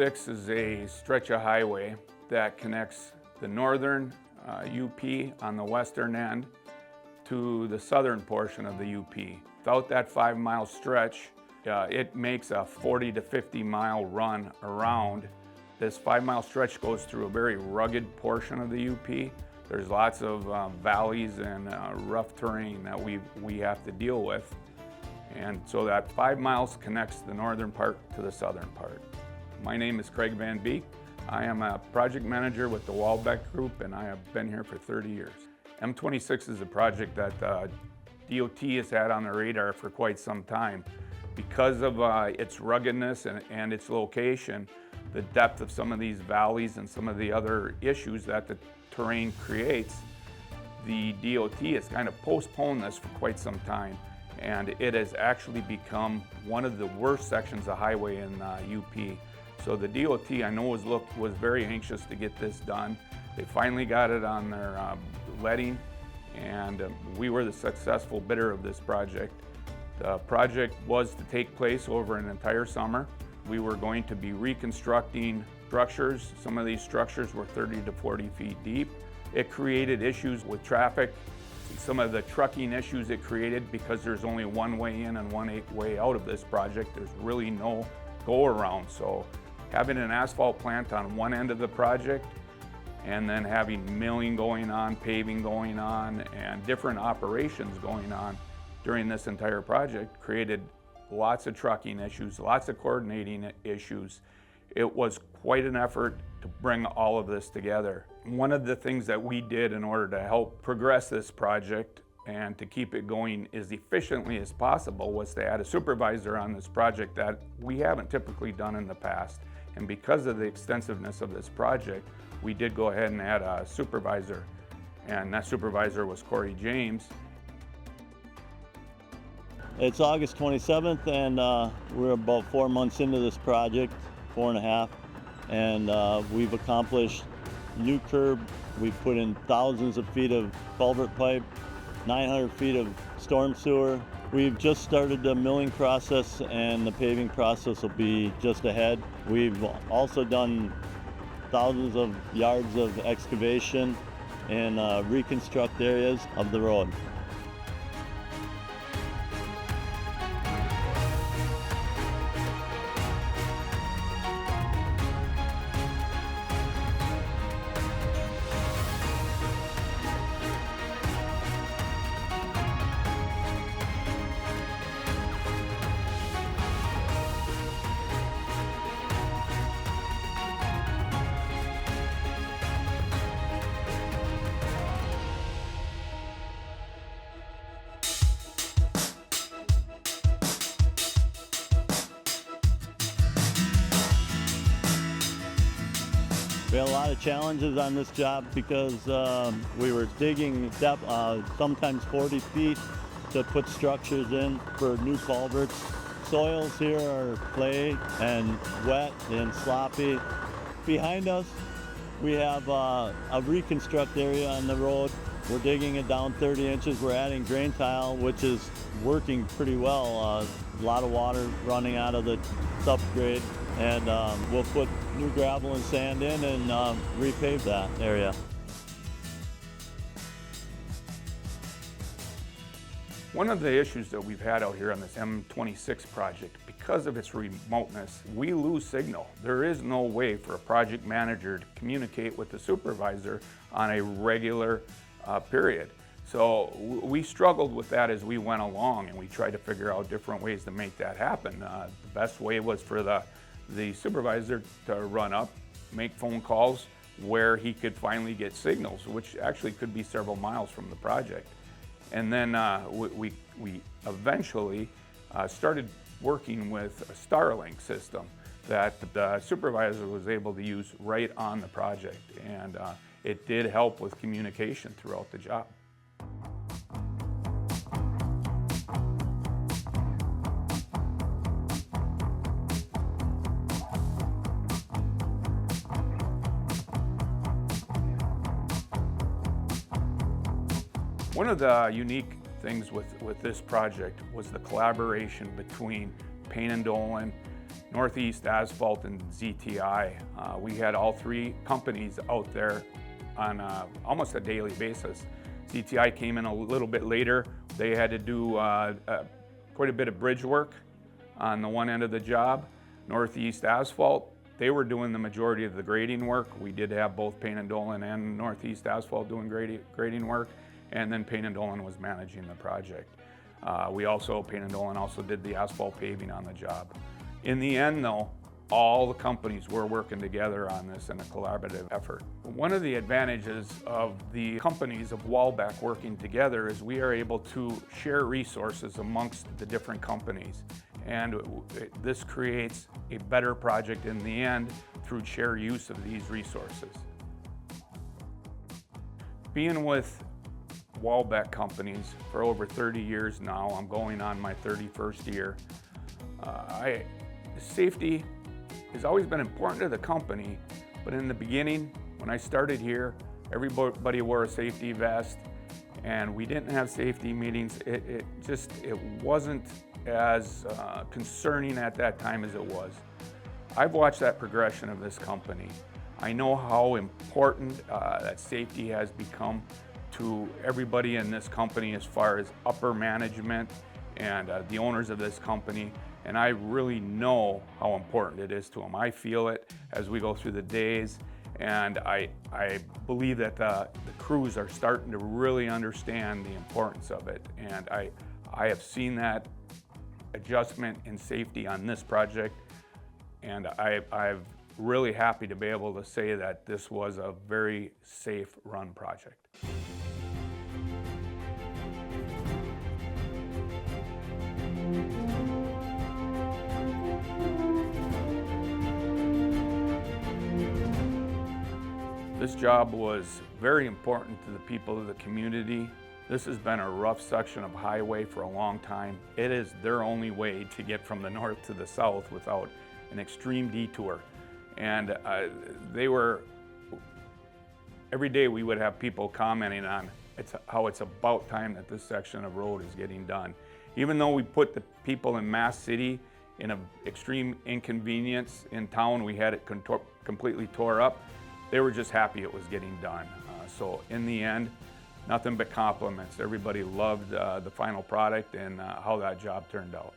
M-26 is a stretch of highway that connects the northern UP on the western end to the southern portion of the UP. Without that 5-mile stretch, it makes a 40 to 50 mile run around. This 5-mile stretch goes through a very rugged portion of the UP. There's lots of valleys and rough terrain that we have to deal with. And so that 5 miles connects the northern part to the southern part. My name is Craig Van Beek. I am a project manager with the Walbec Group, and I have been here for 30 years. M-26 is a project that DOT has had on the radar for quite some time. Because of its ruggedness and its location, the depth of some of these valleys and some of the other issues that the terrain creates, the DOT has kind of postponed this for quite some time. And it has actually become one of the worst sections of highway in UP. So the DOT, I know, was very anxious to get this done. They finally got it on their letting, and we were the successful bidder of this project. The project was to take place over an entire summer. We were going to be reconstructing structures. Some of these structures were 30 to 40 feet deep. It created issues with traffic. Some of the trucking issues it created, because there's only one way in and one way out of this project. There's really no go around. So having an asphalt plant on one end of the project and then having milling going on, paving going on, and different operations going on during this entire project created lots of trucking issues, lots of coordinating issues. It was quite an effort to bring all of this together. One of the things that we did in order to help progress this project and to keep it going as efficiently as possible was to add a supervisor on this project that we haven't typically done in the past. And because of the extensiveness of this project, we did go ahead and add a supervisor. And that supervisor was Corey James. It's August 27th, and we're about 4 months into this project, 4.5, and we've accomplished new curb. We've put in thousands of feet of culvert pipe, 900 feet of storm sewer. We've just started the milling process, and the paving process will be just ahead. We've also done thousands of yards of excavation and reconstruct areas of the road. We had a lot of challenges on this job because we were digging depth, sometimes 40 feet to put structures in for new culverts. Soils here are clay and wet and sloppy. Behind us, we have a reconstruct area on the road. We're digging it down 30 inches. We're adding drain tile, which is working pretty well. A lot of water running out of the subgrade. And we'll put new gravel and sand in and repave that area. One of the issues that we've had out here on this M-26 project, because of its remoteness, we lose signal. There is no way for a project manager to communicate with the supervisor on a regular period. So we struggled with that as we went along, and we tried to figure out different ways to make that happen. The best way was for the supervisor to run up, make phone calls where he could finally get signals, which actually could be several miles from the project. And then we eventually started working with a Starlink system that the supervisor was able to use right on the project. And it did help with communication throughout the job. One of the unique things with this project was the collaboration between Payne and Dolan, Northeast Asphalt and ZTI. We had all three companies out there on almost a daily basis. ZTI came in a little bit later. They had to do quite a bit of bridge work on the one end of the job. Northeast Asphalt, they were doing the majority of the grading work. We did have both Payne and Dolan and Northeast Asphalt doing grading work, and then Payne and Dolan was managing the project. Payne and Dolan also did the asphalt paving on the job. In the end though, all the companies were working together on this in a collaborative effort. One of the advantages of the companies of Walbec working together is we are able to share resources amongst the different companies. And this creates a better project in the end through shared use of these resources. Being with Walbec companies for over 30 years now, I'm going on my 31st year, safety has always been important to the company, but in the beginning, when I started here, everybody wore a safety vest, and we didn't have safety meetings. It wasn't as concerning at that time as it was. I've watched that progression of this company. I know how important that safety has become to everybody in this company as far as upper management and the owners of this company. And I really know how important it is to them. I feel it as we go through the days, and I believe that the crews are starting to really understand the importance of it. And I have seen that adjustment in safety on this project, and I'm really happy to be able to say that this was a very safe run project. This job was very important to the people of the community. This has been a rough section of highway for a long time. It is their only way to get from the north to the south without an extreme detour. And every day we would have people commenting on how it's about time that this section of road is getting done. Even though we put the people in Mass City in an extreme inconvenience in town, we had it completely tore up, they were just happy it was getting done. So in the end, nothing but compliments. Everybody loved the final product and how that job turned out.